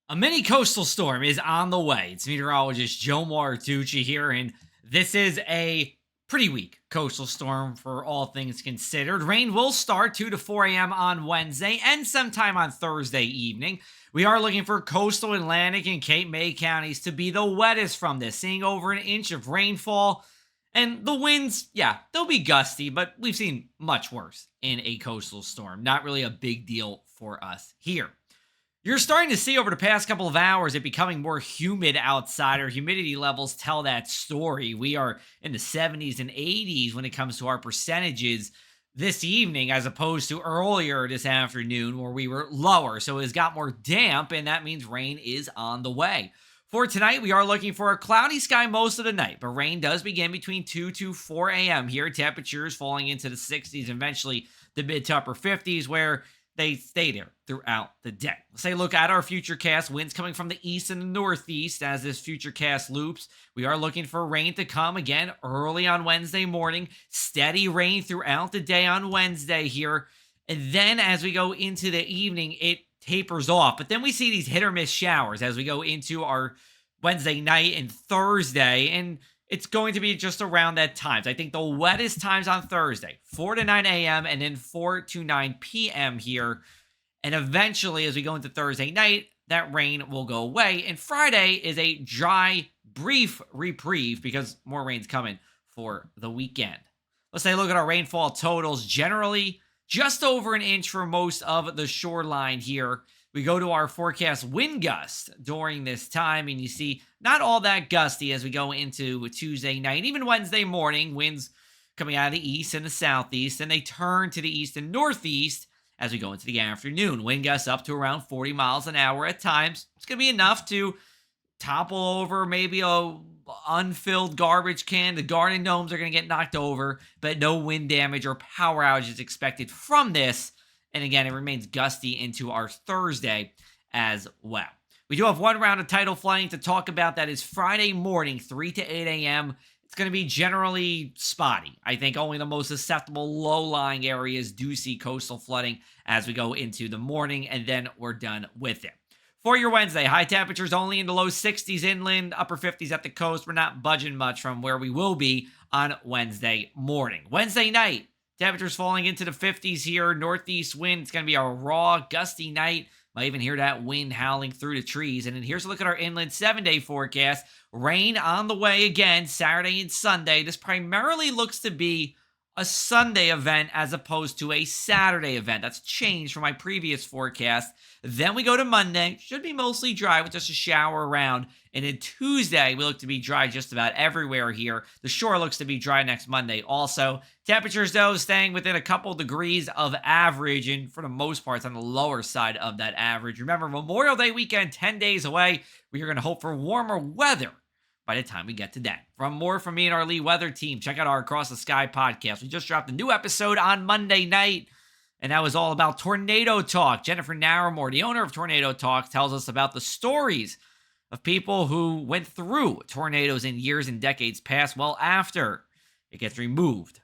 A mini coastal storm is on the way. It's meteorologist Joe Martucci here, and this is a pretty weak coastal storm for all things considered. Rain will start 2 to 4 a.m. on Wednesday and sometime on Thursday evening. We are looking for coastal Atlantic and Cape May counties to be the wettest from this, seeing over an inch of rainfall. And the winds, yeah, they'll be gusty, but we've seen much worse in a coastal storm. Not really a big deal for us here. You're starting to see over the past couple of hours it becoming more humid outside. Our humidity levels tell that story. We are in the 70s and 80s when it comes to our percentages this evening, as opposed to earlier this afternoon where we were lower. So it's got more damp, and that means rain is on the way. For tonight, we are looking for a cloudy sky most of the night, but rain does begin between 2 to 4 a.m. here. Temperatures falling into the 60s, eventually the mid to upper 50s, where they stay there throughout the day. Let's take a look at our future cast. Winds coming from the east and the northeast as this future cast loops. We are looking for rain to come again early on Wednesday morning. Steady rain throughout the day on Wednesday here. And then as we go into the evening, it tapers off. But then we see these hit or miss showers as we go into our Wednesday night and Thursday. And it's going to be just around that times. I think the wettest times on Thursday, 4 to 9 a.m. and then 4 to 9 p.m. here. And eventually, as we go into Thursday night, that rain will go away. And Friday is a dry, brief reprieve because more rain's coming for the weekend. Let's take a look at our rainfall totals. Generally, just over an inch for most of the shoreline here. We go to our forecast wind gust during this time, and you see not all that gusty as we go into Tuesday night, even Wednesday morning, winds coming out of the east and the southeast, and they turn to the east and northeast as we go into the afternoon. Wind gusts up to around 40 miles an hour at times. It's going to be enough to topple over maybe a unfilled garbage can. The garden gnomes are going to get knocked over, but no wind damage or power outages expected from this. And again, it remains gusty into our Thursday as well. We do have one round of tidal flooding to talk about. That is Friday morning, 3 to 8 a.m. It's going to be generally spotty. I think only the most susceptible low-lying areas do see coastal flooding as we go into the morning, and then we're done with it. For your Wednesday, high temperatures only in the low 60s inland, upper 50s at the coast. We're not budging much from where we will be on Wednesday morning. Wednesday night, temperatures falling into the 50s here. Northeast wind. It's going to be a raw, gusty night. Might even hear that wind howling through the trees. And then here's a look at our inland 7-day forecast. Rain on the way again, Saturday and Sunday. This primarily looks to be a Sunday event as opposed to a Saturday event. That's changed from my previous forecast. Then we go to Monday. Should be mostly dry with just a shower around. And then Tuesday, we look to be dry just about everywhere here. The shore looks to be dry next Monday also. Temperatures, though, staying within a couple degrees of average. And for the most part, it's on the lower side of that average. Remember, Memorial Day weekend, 10 days away. We are going to hope for warmer weather by the time we get to that. For more from me and our Lee Weather team, check out our Across the Sky podcast. We just dropped a new episode on Monday night, and that was all about Tornado Talk. Jennifer Narramore, the owner of Tornado Talk, tells us about the stories of people who went through tornadoes in years and decades past, well after it gets removed